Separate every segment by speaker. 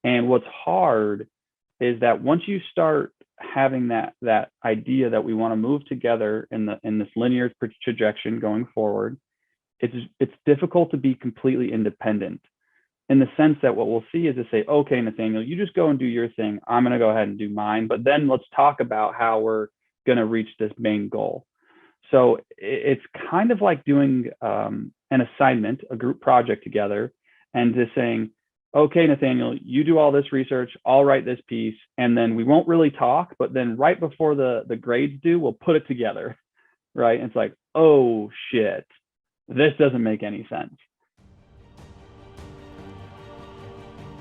Speaker 1: And what's hard is that once you start having that idea that we want to move together in this linear trajectory going forward, it's difficult to be completely independent, in the sense that what we'll see is to say, okay, Nathaniel, you just go and do your thing. I'm going to go ahead and do mine, but then let's talk about how we're going to reach this main goal. So it's kind of like doing an assignment, a group project together, and just saying, okay, Nathaniel, you do all this research, I'll write this piece, and then we won't really talk, but then right before the grades due, we'll put it together, right? And it's like, oh shit, this doesn't make any sense.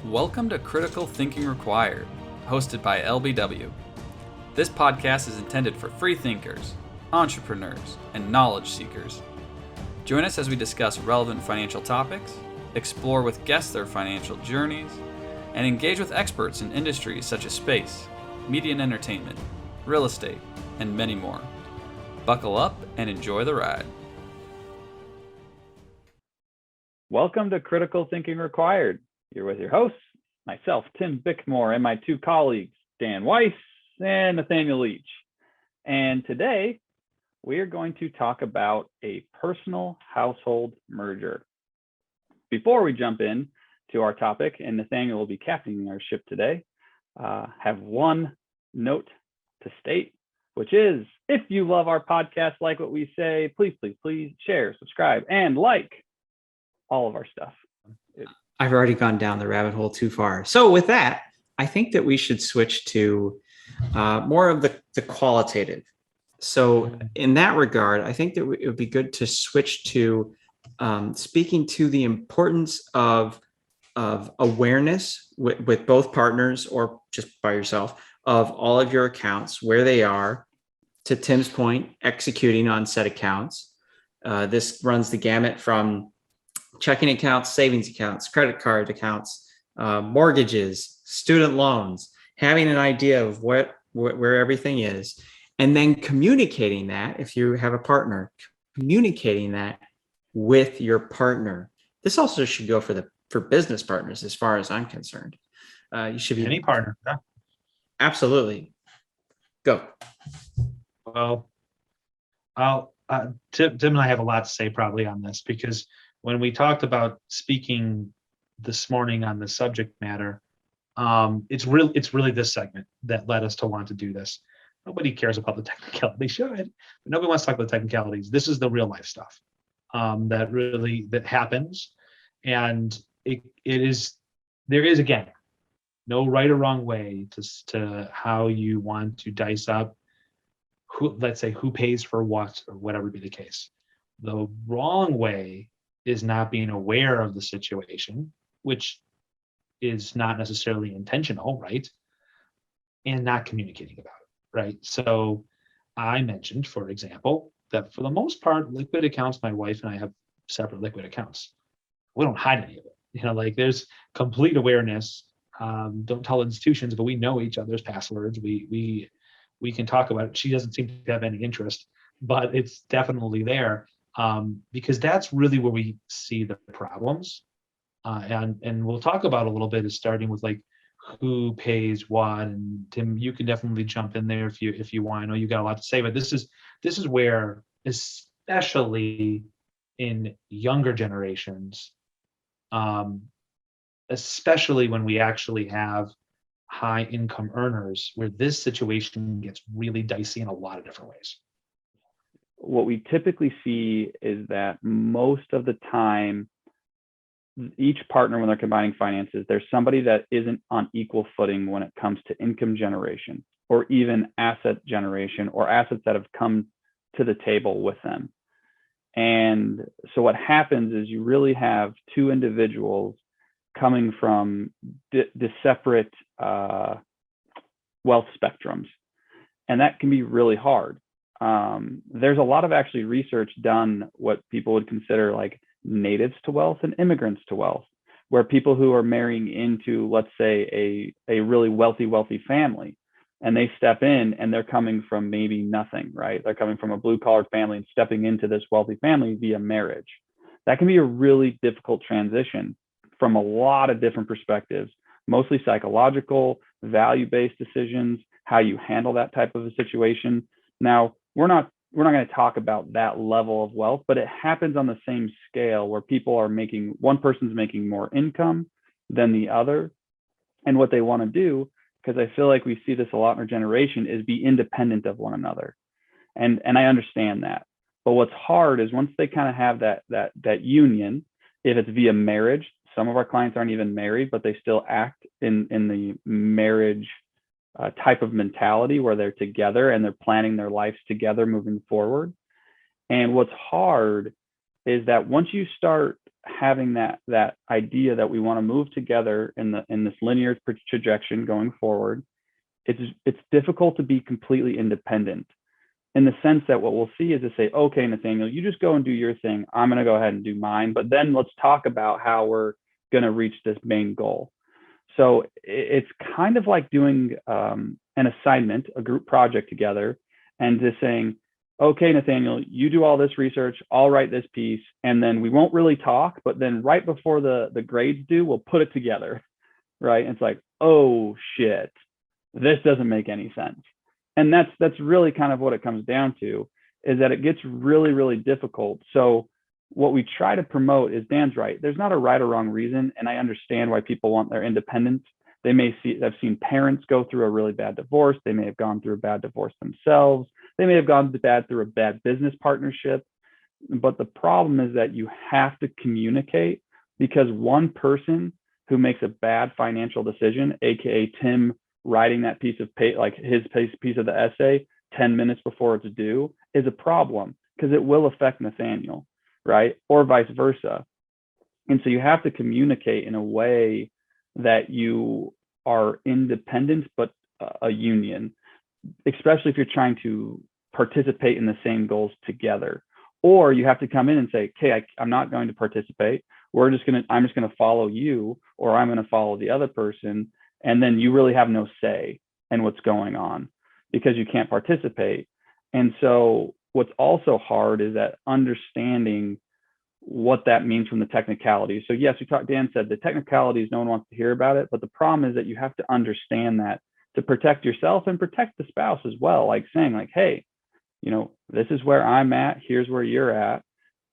Speaker 2: Welcome to Critical Thinking Required, hosted by LBW. This podcast is intended for free thinkers, entrepreneurs, and knowledge seekers. Join us as we discuss relevant financial topics, explore with guests their financial journeys, and engage with experts in industries such as space, media and entertainment, real estate, and many more. Buckle up and enjoy the ride.
Speaker 1: Welcome to Critical Thinking Required. You're with your hosts, myself, Tim Bickmore, and my two colleagues, Dan Weiss and Nathaniel Leach. And today, we are going to talk about a personal household merger. Before we jump in to our topic, and Nathaniel will be captaining our ship today, have one note to state, which is, if you love our podcast, like what we say, please share, subscribe, and like all of our stuff.
Speaker 3: I've already gone down the rabbit hole too far. So with that, I think that we should switch to more of the qualitative. So in that regard, I think that it would be good to switch to speaking to the importance of awareness with both partners or just by yourself of all of your accounts, where they are, to Tim's point, executing on said accounts. This runs the gamut from checking accounts, savings accounts, credit card accounts, mortgages, student loans, having an idea of where everything is, and then communicating that, if you have a partner, communicating that with your partner. This also should go for business partners, as far as I'm concerned. You should be
Speaker 4: any partner. Yeah.
Speaker 3: Absolutely. Go.
Speaker 4: Well, Tim and I have a lot to say probably on this, because when we talked about speaking this morning on the subject matter, it's really this segment that led us to want to do this. Nobody cares about the technicalities. They should, but nobody wants to talk about the technicalities. This is the real life stuff that happens, and there is again no right or wrong way to how you want to dice up who pays for what, or whatever be the case. The wrong way is not being aware of the situation, which is not necessarily intentional, right? And not communicating about it, right? So I mentioned, for example, that for the most part, liquid accounts, my wife and I have separate liquid accounts. We don't hide any of it. There's complete awareness. Don't tell institutions, but we know each other's passwords. We can talk about it. She doesn't seem to have any interest, but it's definitely there. Because that's really where we see the problems, and we'll talk about a little bit, is starting with like who pays what. And Tim, you can definitely jump in there if you want. I know you got a lot to say, but this is where, especially in younger generations, especially when we actually have high income earners, where this situation gets really dicey in a lot of different ways.
Speaker 1: What we typically see is that most of the time, each partner, when they're combining finances, there's somebody that isn't on equal footing when it comes to income generation, or even asset generation, or assets that have come to the table with them. And so what happens is you really have two individuals coming from the separate wealth spectrums, and that can be really hard. There's a lot of actually research done, what people would consider like natives to wealth and immigrants to wealth, where people who are marrying into, let's say, a really wealthy family, and they step in and they're coming from maybe nothing, right? They're coming from a blue collar family and stepping into this wealthy family via marriage. That can be a really difficult transition from a lot of different perspectives, mostly psychological, value-based decisions, how you handle that type of a situation. Now, we're not going to talk about that level of wealth, but it happens on the same scale where people are one person's making more income than the other. And what they want to do, because I feel like we see this a lot in our generation, is be independent of one another. And I understand that. But what's hard is once they kind of have that union, if it's via marriage, some of our clients aren't even married, but they still act in the marriage type of mentality where they're together and they're planning their lives together moving forward. And what's hard is that once you start having that idea that we want to move together in this linear trajectory going forward, it's difficult to be completely independent, in the sense that what we'll see is to say, okay, Nathaniel, you just go and do your thing. I'm going to go ahead and do mine, but then let's talk about how we're going to reach this main goal. So it's kind of like doing an assignment, a group project together, and just saying, okay, Nathaniel, you do all this research, I'll write this piece, and then we won't really talk, but then right before the grades due, we'll put it together, right? And it's like, oh shit, this doesn't make any sense. And that's really kind of what it comes down to, is that it gets really, really difficult. So what we try to promote is, Dan's right, there's not a right or wrong reason, and I understand why people want their independence. They may have seen parents go through a really bad divorce. They may have gone through a bad divorce themselves. They may have gone through a bad business partnership. But the problem is that you have to communicate, because one person who makes a bad financial decision, aka Tim writing that piece of like his piece of the essay 10 minutes before it's due, is a problem, because it will affect Nathaniel, right? Or vice versa. And so you have to communicate in a way that you are independent but a union, especially if you're trying to participate in the same goals together. Or you have to come in and say, okay, I'm not going to participate. I'm just going to follow you, or I'm going to follow the other person. And then you really have no say in what's going on because you can't participate. And so what's also hard is that understanding what that means from the technicalities. So yes, Dan said the technicalities, no one wants to hear about it, but the problem is that you have to understand that to protect yourself and protect the spouse as well, like saying like, hey, this is where I'm at, here's where you're at,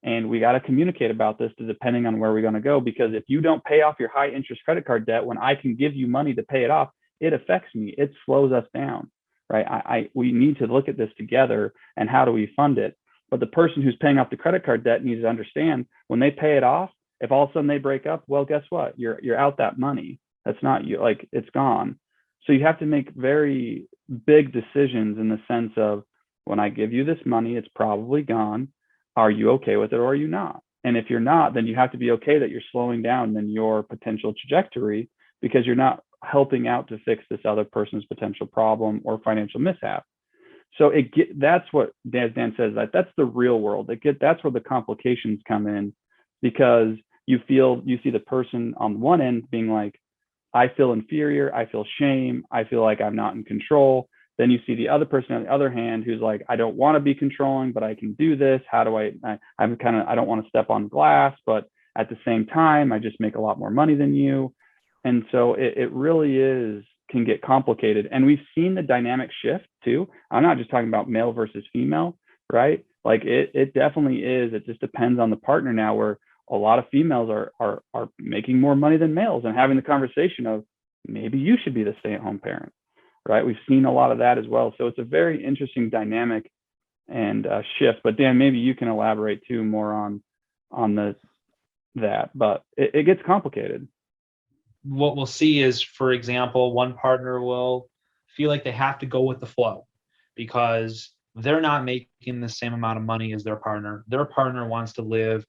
Speaker 1: and we got to communicate about this depending on where we're going to go. Because if you don't pay off your high interest credit card debt when I can give you money to pay it off, it affects me. It slows us down, right? We need to look at this together, and how do we fund it? But the person who's paying off the credit card debt needs to understand, when they pay it off, if all of a sudden they break up, well, guess what? You're out that money. That's not you, like, it's gone. So you have to make very big decisions in the sense of, when I give you this money, it's probably gone. Are you okay with it, or are you not? And if you're not, then you have to be okay that you're slowing down in your potential trajectory, because you're not helping out to fix this other person's potential problem or financial mishap. So that's what Dan says, that's the real world. That's where the complications come in, because you see the person on one end being like, I feel inferior, I feel shame, I feel like I'm not in control. Then you see the other person on the other hand who's like, I don't want to be controlling, but I can do this. How do I don't want to step on glass, but at the same time, I just make a lot more money than you. And so it really can get complicated. And we've seen the dynamic shift too. I'm not just talking about male versus female, right? Like it definitely is. It just depends on the partner now, where a lot of females are making more money than males, and having the conversation of, maybe you should be the stay-at-home parent. Right, we've seen a lot of that as well. So it's a very interesting dynamic and shift. But Dan, maybe you can elaborate too more on that. But it gets complicated.
Speaker 4: What we'll see is, for example, one partner will feel like they have to go with the flow because they're not making the same amount of money as their partner. Their partner wants to live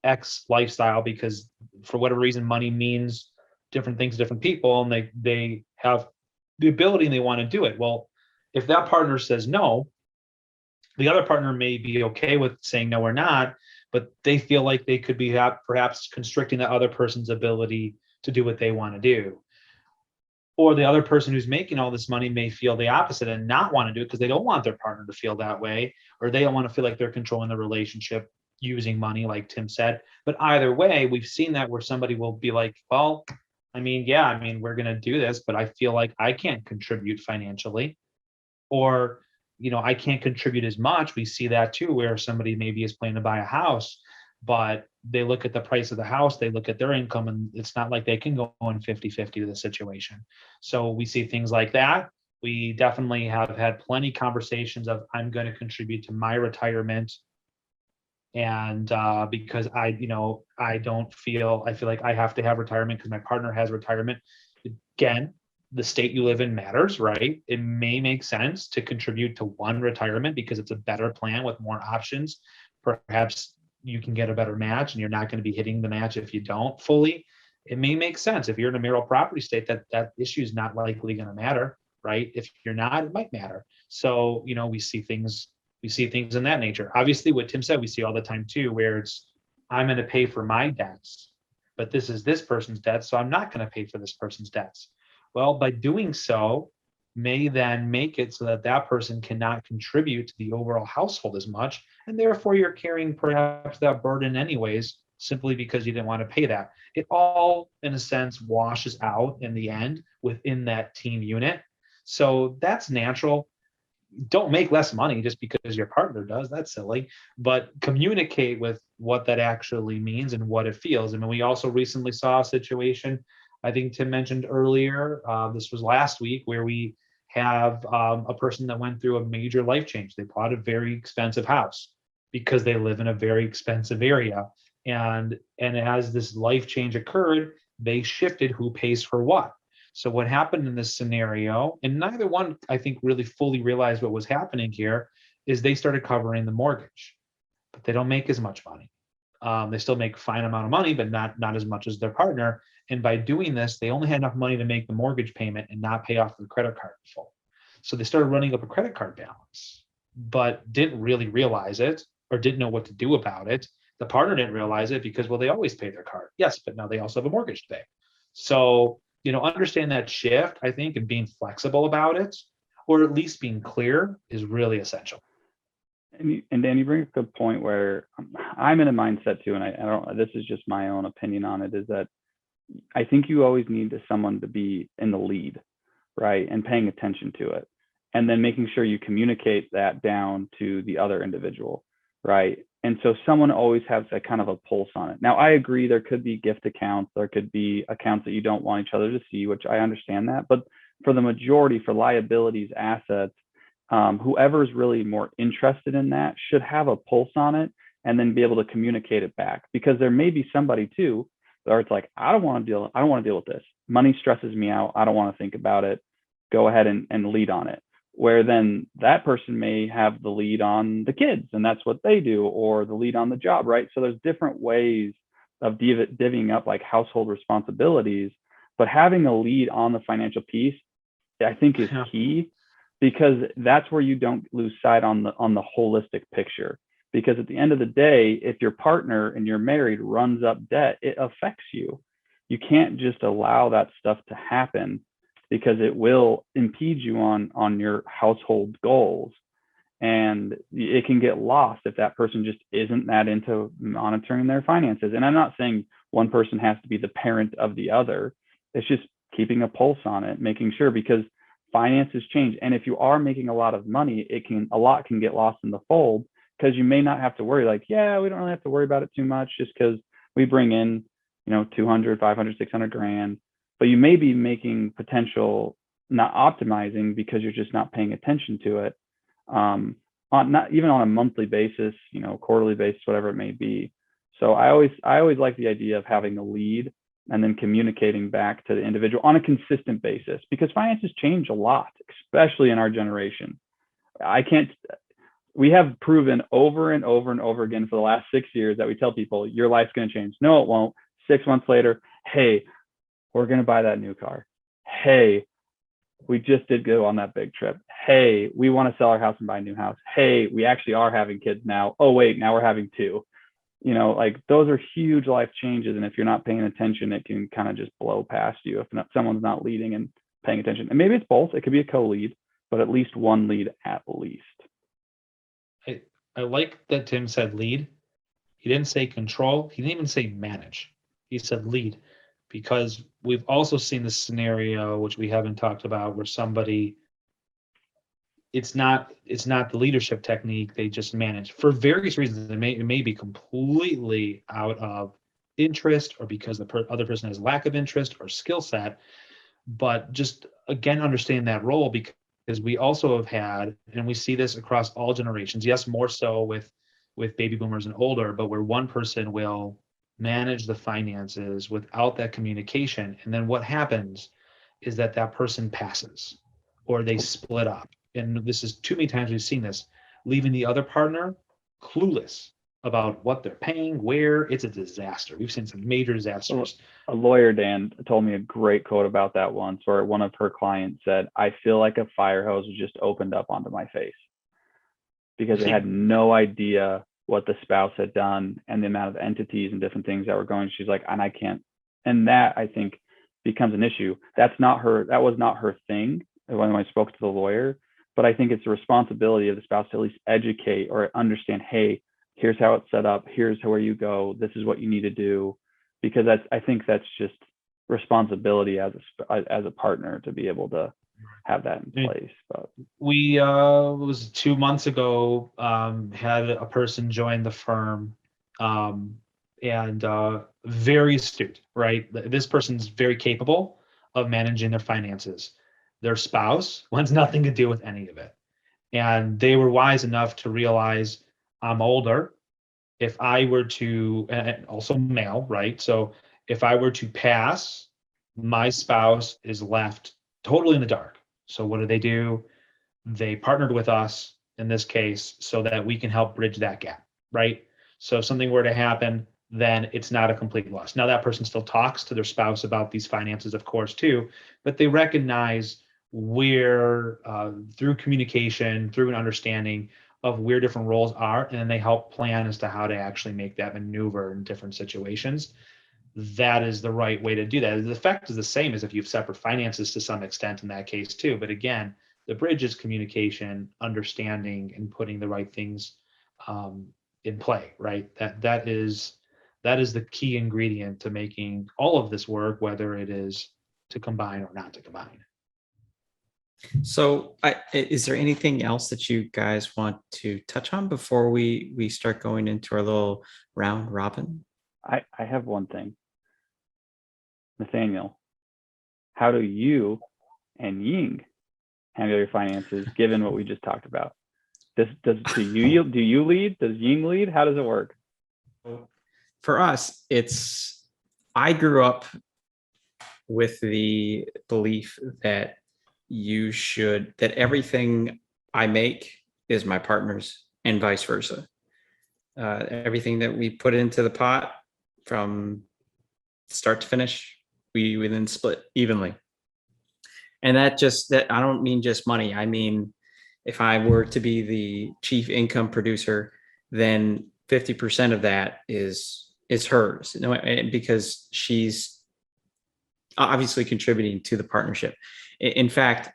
Speaker 4: X lifestyle because, for whatever reason, money means different things to different people, and they have the ability and they want to do it. Well, if that partner says no, the other partner may be okay with saying no or not, but they feel like they could be perhaps constricting the other person's ability to do what they want to do. Or the other person who's making all this money may feel the opposite and not want to do it because they don't want their partner to feel that way, or they don't want to feel like they're controlling the relationship using money, like Tim said. But either way, we've seen that where somebody will be like, well, I mean, yeah, I mean, we're going to do this, but I feel like I can't contribute financially, or, I can't contribute as much. We see that too, where somebody maybe is planning to buy a house, but they look at the price of the house, they look at their income, and it's not like they can go on 50-50 to the situation. So we see things like that. We definitely have had plenty conversations of, I'm going to contribute to my retirement. And because I feel like I have to have retirement because my partner has retirement. Again, the state you live in matters, right? It may make sense to contribute to one retirement because it's a better plan with more options. Perhaps you can get a better match and you're not going to be hitting the match if you don't fully. It may make sense if you're in a marital property state, that issue is not likely going to matter, right? If you're not, it might matter. So, we see things in that nature. Obviously, what Tim said, we see all the time too, where it's, I'm going to pay for my debts, but this is this person's debt, so I'm not going to pay for this person's debts. Well, by doing so, may then make it so that that person cannot contribute to the overall household as much, and therefore you're carrying perhaps that burden anyways, simply because you didn't want to pay that. It all, in a sense, washes out in the end within that team unit. So that's natural. Don't make less money just because your partner does. That's silly. But communicate with what that actually means and what it feels. I mean, we also recently saw a situation, I think Tim mentioned earlier, this was last week, where we have a person that went through a major life change. They bought a very expensive house because they live in a very expensive area. And as this life change occurred, they shifted who pays for what. So what happened in this scenario, and neither one, I think, really fully realized what was happening here, is they started covering the mortgage, but they don't make as much money. They still make a fine amount of money, but not as much as their partner. And by doing this, they only had enough money to make the mortgage payment and not pay off the credit card in full. So they started running up a credit card balance, but didn't really realize it or didn't know what to do about it. The partner didn't realize it because, well, they always pay their card. Yes, but now they also have a mortgage to pay. So understand that shift, I think, and being flexible about it, or at least being clear, is really essential.
Speaker 1: And Dan, you bring a good point where I'm in a mindset too, and I don't. This is just my own opinion on it. Is that I think you always need someone to be in the lead, right, and paying attention to it, and then making sure you communicate that down to the other individual, right? And so someone always has a kind of a pulse on it. Now, I agree there could be gift accounts, there could be accounts that you don't want each other to see, which I understand that. But for the majority, for liabilities, assets, whoever's really more interested in that should have a pulse on it and then be able to communicate it back. Because there may be somebody too, where it's like, I don't want to deal with this. Money stresses me out. I don't want to think about it. Go ahead and lead on it. Where then that person may have the lead on the kids and that's what they do, or the lead on the job, right? So there's different ways of divvying up like household responsibilities, but having a lead on the financial piece, I think, is key, because that's where you don't lose sight on the holistic picture. Because at the end of the day, if your partner and you're married runs up debt, it affects you. You can't just allow that stuff to happen, because it will impede you on your household goals. And it can get lost if that person just isn't that into monitoring their finances. And I'm not saying one person has to be the parent of the other. It's just keeping a pulse on it, making sure, because finances change. And if you are making a lot of money, a lot can get lost in the fold, because you may not have to worry, like, yeah, we don't really have to worry about it too much just because we bring in, 200, 500, 600 grand. But you may be making potential, not optimizing, because you're just not paying attention to it, on not even on a monthly basis, quarterly basis, whatever it may be. So I always like the idea of having a lead and then communicating back to the individual on a consistent basis, because finances change a lot, especially in our generation. We have proven over and over and over again for the last 6 years that we tell people your life's going to change. No, it won't. 6 months later, hey, we're going to buy that new car. Hey, we just did go on that big trip. Hey, we want to sell our house and buy a new house. Hey, we actually are having kids now. Oh, wait, now we're having two. Like, those are huge life changes. And if you're not paying attention, it can kind of just blow past you if someone's not leading and paying attention. And maybe it's both. It could be a co-lead, but at least one lead at least.
Speaker 4: I like that Tim said lead. He didn't say control. He didn't even say manage. He said lead, because we've also seen this scenario, which we haven't talked about, where somebody, it's not the leadership technique, they just manage for various reasons. It may be completely out of interest, or because the other person has lack of interest or skill set. But just again, understand that role, because we also have had, and we see this across all generations, yes, more so with baby boomers and older, but where one person will manage the finances without that communication, and then what happens is that person passes, or they split up. And this is too many times we've seen this, leaving the other partner clueless about what they're paying, where. It's a disaster. We've seen some major disasters.
Speaker 1: A lawyer, Dan, told me a great quote about that once, where one of her clients said, "I feel like a fire hose was just opened up onto my face," because they had no idea what the spouse had done and the amount of entities and different things that were going. She's like, and I can't. And that, I think, becomes an issue. That was not her thing when I spoke to the lawyer, but I think it's the responsibility of the spouse to at least educate or understand, hey, here's how it's set up, here's where you go, this is what you need to do, because I think that's just responsibility as a partner to be able to have that in place. But
Speaker 4: we it was 2 months ago, had a person join the firm, and very astute, right? This person's very capable of managing their finances. Their spouse wants nothing to do with any of it, and they were wise enough to realize, I'm older. If I were to, and also male, right? So if I were to pass, my spouse is left totally in the dark. So what do? They partnered with us in this case so that we can help bridge that gap, right? So if something were to happen, then it's not a complete loss. Now that person still talks to their spouse about these finances, of course, too, but they recognize where, through communication, through an understanding of where different roles are, and then they help plan as to how to actually make that maneuver in different situations. That is the right way to do that. The effect is the same as if you have separate finances to some extent in that case too. But again, the bridge is communication, understanding, and putting the right things in play, right? That is the key ingredient to making all of this work, whether it is to combine or not to combine.
Speaker 3: So is there anything else that you guys want to touch on before we start going into our little round robin?
Speaker 1: I have one thing. Nathaniel, how do you and Ying handle your finances, given what we just talked about? Do you lead? Does Ying lead? How does it work?
Speaker 3: For us, I grew up with the belief that that everything I make is my partner's, and vice versa. Everything that we put into the pot from start to finish, we then split evenly. And that I don't mean just money. I mean, if I were to be the chief income producer, then 50% of that is hers, because she's obviously contributing to the partnership. In fact,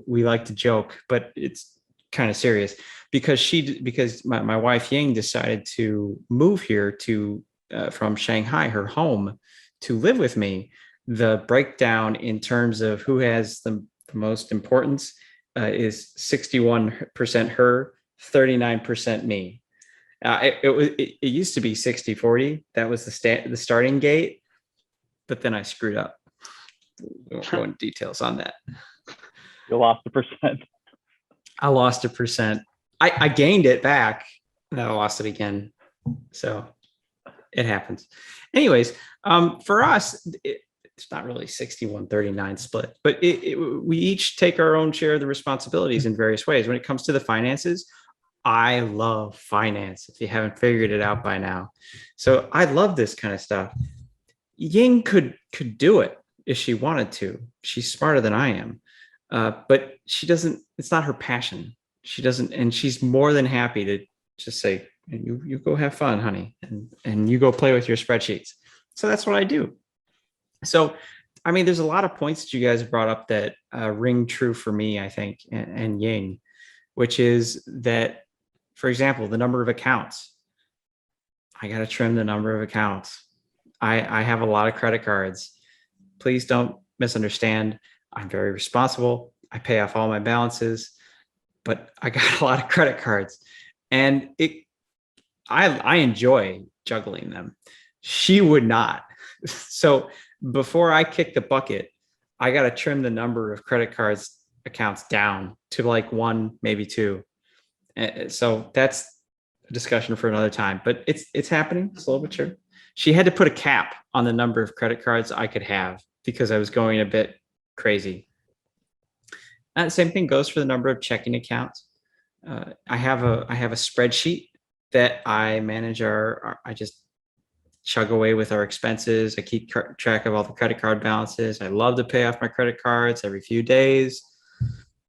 Speaker 3: we like to joke, but it's kind of serious, because my wife Ying decided to move here from Shanghai, her home, to live with me. The breakdown in terms of who has the most importance is 61% her, 39% me. It used to be 60-40. That was the starting gate, but then I screwed up. We won't go into details on that.
Speaker 1: You lost 1%.
Speaker 3: I lost 1%. I gained it back, and I lost it again. So it happens. Anyways, for us, it's not really 61-39 split, but we each take our own share of the responsibilities in various ways. When it comes to the finances, I love finance, if you haven't figured it out by now. So I love this kind of stuff. Ying could do it if she wanted to. She's smarter than I am, but she doesn't. It's not her passion. She doesn't, and she's more than happy to just say, "You go have fun, honey, and you go play with your spreadsheets." So that's what I do. So, I mean, there's a lot of points that you guys brought up that ring true for me, I think, and Ying, which is that, for example, the number of accounts. I got to trim the number of accounts. I have a lot of credit cards. please don't misunderstand. I'm very responsible. I pay off all my balances, but I got a lot of credit cards, and I enjoy juggling them. She would not. So before I kick the bucket, I got to trim the number of credit cards accounts down to like one, maybe two. So that's a discussion for another time, but it's happening slow but sure. She had to put a cap on the number of credit cards I could have because I was going a bit crazy. And the same thing goes for the number of checking accounts. I have a spreadsheet that I manage I just chug away with our expenses. I keep track of all the credit card balances. I love to pay off my credit cards every few days.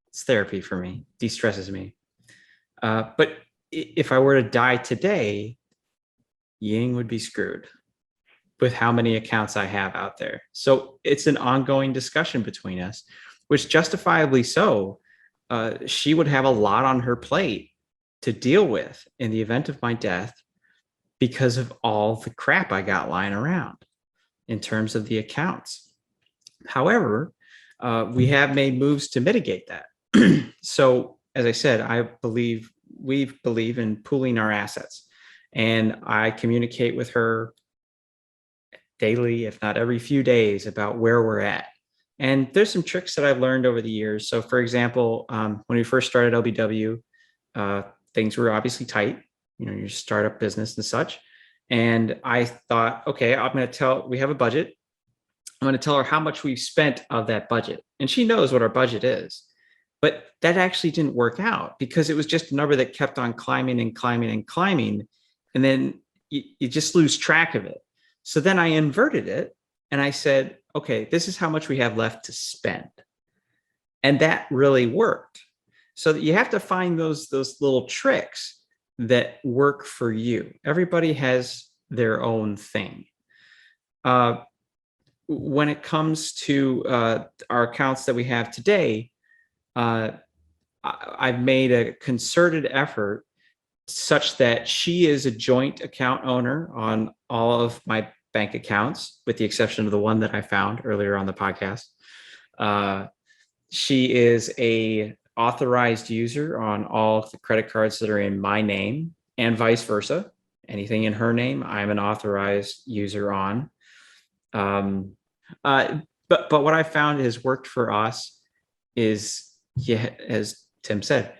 Speaker 3: It's therapy for me, de-stresses me. But if I were to die today, Ying would be screwed with how many accounts I have out there. So it's an ongoing discussion between us, which justifiably so. She would have a lot on her plate to deal with in the event of my death because of all the crap I got lying around in terms of the accounts. However, we have made moves to mitigate that. So, as I said, we believe in pooling our assets, and I communicate with her daily, if not every few days, about where we're at. And there's some tricks that I've learned over the years. So, for example, when we first started LBW, things were obviously tight, your startup business and such. And I thought, okay, we have a budget. I'm going to tell her how much we've spent of that budget. And she knows what our budget is. But that actually didn't work out because it was just a number that kept on climbing and climbing and climbing. And then you just lose track of it. So then I inverted it and I said, okay, this is how much we have left to spend. And that really worked. So that you have to find those little tricks that work for you. Everybody has their own thing. When it comes to our accounts that we have today, I've made a concerted effort such that she is a joint account owner on all of my bank accounts, with the exception of the one that I found earlier on the podcast. She is a authorized user on all of the credit cards that are in my name, and vice versa. Anything in her name, I'm an authorized user on. But what I found has worked for us is, as Tim said,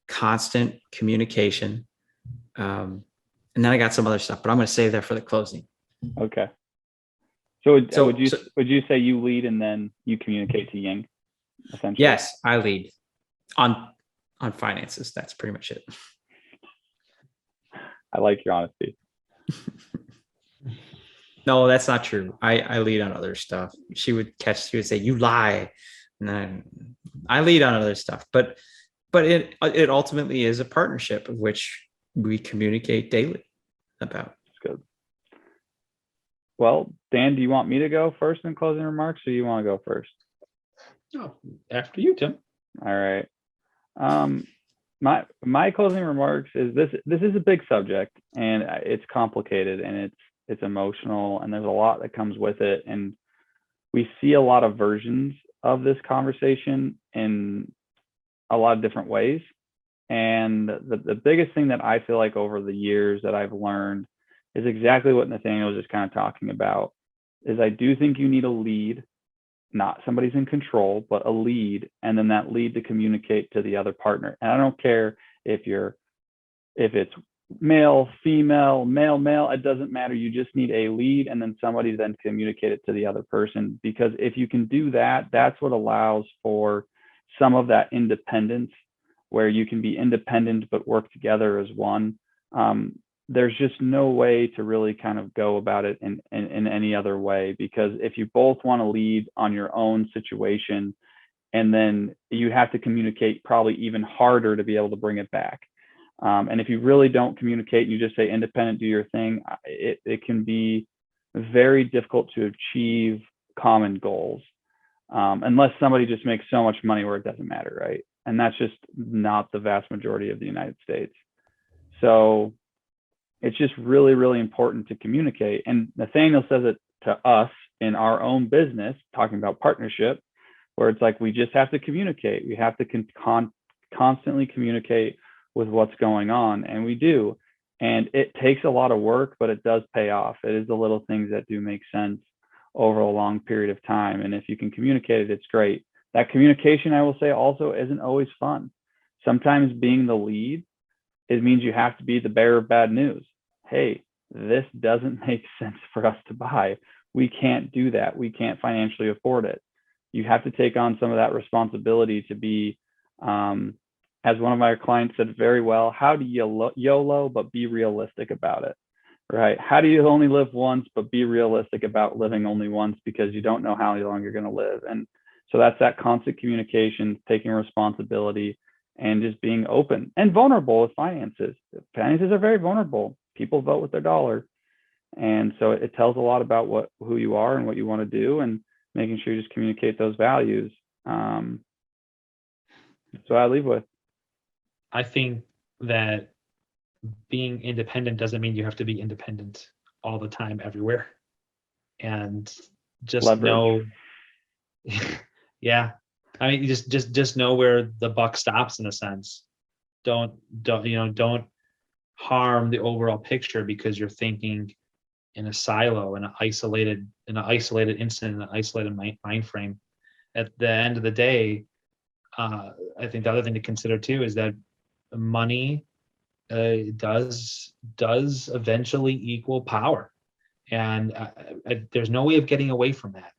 Speaker 3: constant communication. And then I got some other stuff, but I'm going to save that for the closing.
Speaker 1: Okay. So would you say you lead and then you communicate to Ying, essentially?
Speaker 3: Yes, I lead on finances. That's pretty much it.
Speaker 1: I like your honesty.
Speaker 3: No, that's not true. I lead on other stuff. She would say, "You lie," and then I lead on other stuff. But it ultimately is a partnership of which we communicate daily about.
Speaker 1: That's good. Well, Dan, do you want me to go first in closing remarks, or you want to go first?
Speaker 4: No, after you, Tim.
Speaker 1: All right. My closing remarks is this is a big subject, and it's complicated, and it's emotional, and there's a lot that comes with it, and we see a lot of versions of this conversation in a lot of different ways. And the biggest thing that I feel like over the years that I've learned is exactly what Nathaniel was just kind of talking about, is I do think you need a lead, not somebody's in control, but a lead, and then that lead to communicate to the other partner. And I don't care if it's male, female, male, it doesn't matter. You just need a lead, and then somebody then communicate it to the other person. Because if you can do that, that's what allows for some of that independence, where you can be independent but work together as one. There's just no way to really kind of go about it in any other way, because if you both want to lead on your own situation, and then you have to communicate probably even harder to be able to bring it back. And if you really don't communicate, you just say independent, do your thing, it can be very difficult to achieve common goals, unless somebody just makes so much money where it doesn't matter, right? And that's just not the vast majority of the United States. So it's just really, really important to communicate. And Nathaniel says it to us in our own business, talking about partnership, where it's like we just have to communicate. We have to constantly communicate with what's going on, and we do. And it takes a lot of work, but it does pay off. It is the little things that do make sense over a long period of time. And if you can communicate it, it's great. That communication, I will say, also isn't always fun. Sometimes being the lead, it means you have to be the bearer of bad news. Hey, this doesn't make sense for us to buy. We can't do that. We can't financially afford it. You have to take on some of that responsibility to be, as one of my clients said very well, how do you YOLO, but be realistic about it, right? How do you only live once, but be realistic about living only once, because you don't know how long you're going to live. And so that's that constant communication, taking responsibility, and just being open and vulnerable with finances. Finances are very vulnerable. People vote with their dollar. And so it tells a lot about who you are and what you want to do, and making sure you just communicate those values. So I leave with.
Speaker 4: I think that being independent doesn't mean you have to be independent all the time, everywhere. And just
Speaker 1: Leverage.
Speaker 4: know, yeah. I mean, just know where the buck stops, in a sense. Don't harm the overall picture because you're thinking in a silo, in an isolated incident, in an isolated mind frame. At the end of the day, I think the other thing to consider too is that money does eventually equal power, and there's no way of getting away from that.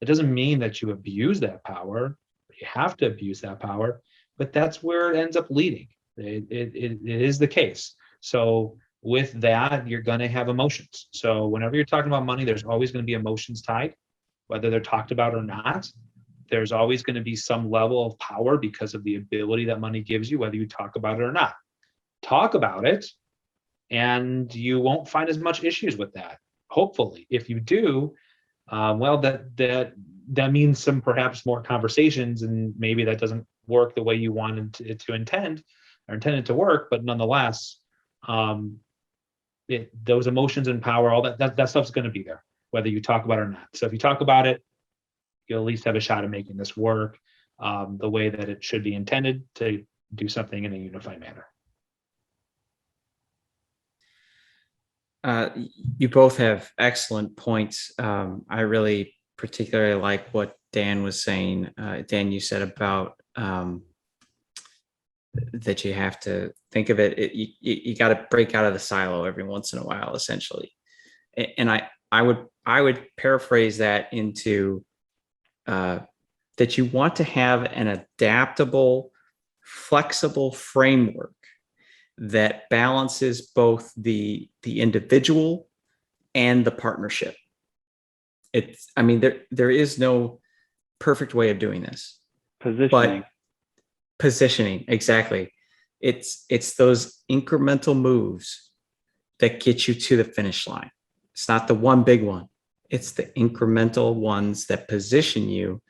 Speaker 4: It doesn't mean that you abuse that power. You have to abuse that power, but that's where it ends up leading. It is the case. So with that, you're going to have emotions. So whenever you're talking about money, there's always going to be emotions tied, whether they're talked about or not. There's always going to be some level of power because of the ability that money gives you, whether you talk about it or not. Talk about it, and you won't find as much issues with that. Hopefully, if you do, well, that means some perhaps more conversations, and maybe that doesn't work the way you wanted it to intend or intended to work. But nonetheless, those emotions and power, all that stuff's going to be there, whether you talk about it or not. So if you talk about it, you'll at least have a shot at making this work the way that it should be intended, to do something in a unified manner.
Speaker 3: You both have excellent points. I really particularly like what Dan was saying. Dan, you said about that you have to think of it. You got to break out of the silo every once in a while, essentially. And I would paraphrase that into that you want to have an adaptable, flexible framework that balances both the individual and the partnership. There is no perfect way of doing this. Positioning, exactly. It's those incremental moves that get you to the finish line. It's not the one big one. It's the incremental ones that position you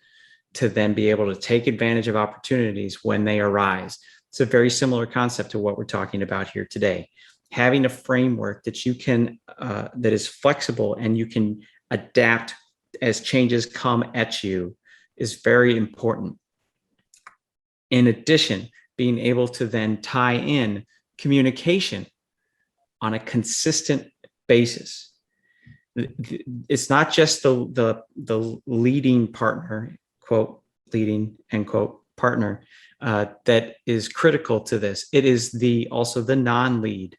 Speaker 3: to then be able to take advantage of opportunities when they arise. It's a very similar concept to what we're talking about here today. Having a framework that you can, that is flexible and you can adapt as changes come at you is very important. In addition, being able to then tie in communication on a consistent basis. It's not just the leading partner, quote, leading, end quote, partner, that is critical to this. It is also the non-lead.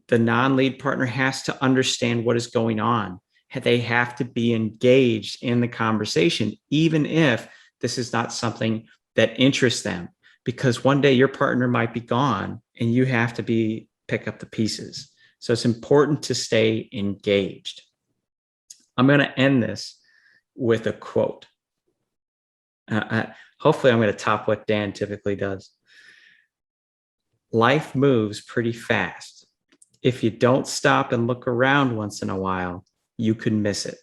Speaker 3: The non-lead partner has to understand what is going on. They have to be engaged in the conversation, even if this is not something that interests them, because one day your partner might be gone and you have to pick up the pieces. So it's important to stay engaged. I'm going to end this with a quote. Hopefully I'm going to top what Dan typically does. Life moves pretty fast. If you don't stop and look around once in a while, you could miss it.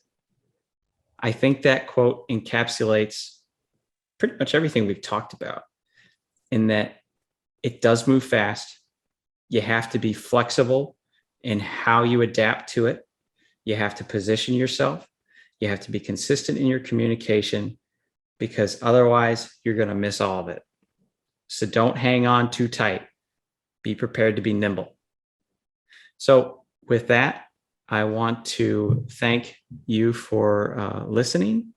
Speaker 3: I think that quote encapsulates pretty much everything we've talked about, in that it does move fast. You have to be flexible in how you adapt to it. You have to position yourself. You have to be consistent in your communication, because otherwise you're going to miss all of it. So don't hang on too tight. Be prepared to be nimble. So with that, I want to thank you for listening,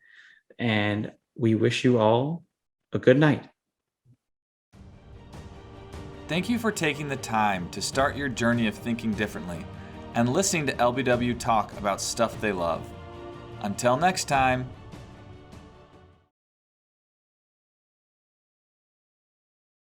Speaker 3: and we wish you all a good night.
Speaker 2: Thank you for taking the time to start your journey of thinking differently and listening to LBW talk about stuff they love. Until next time,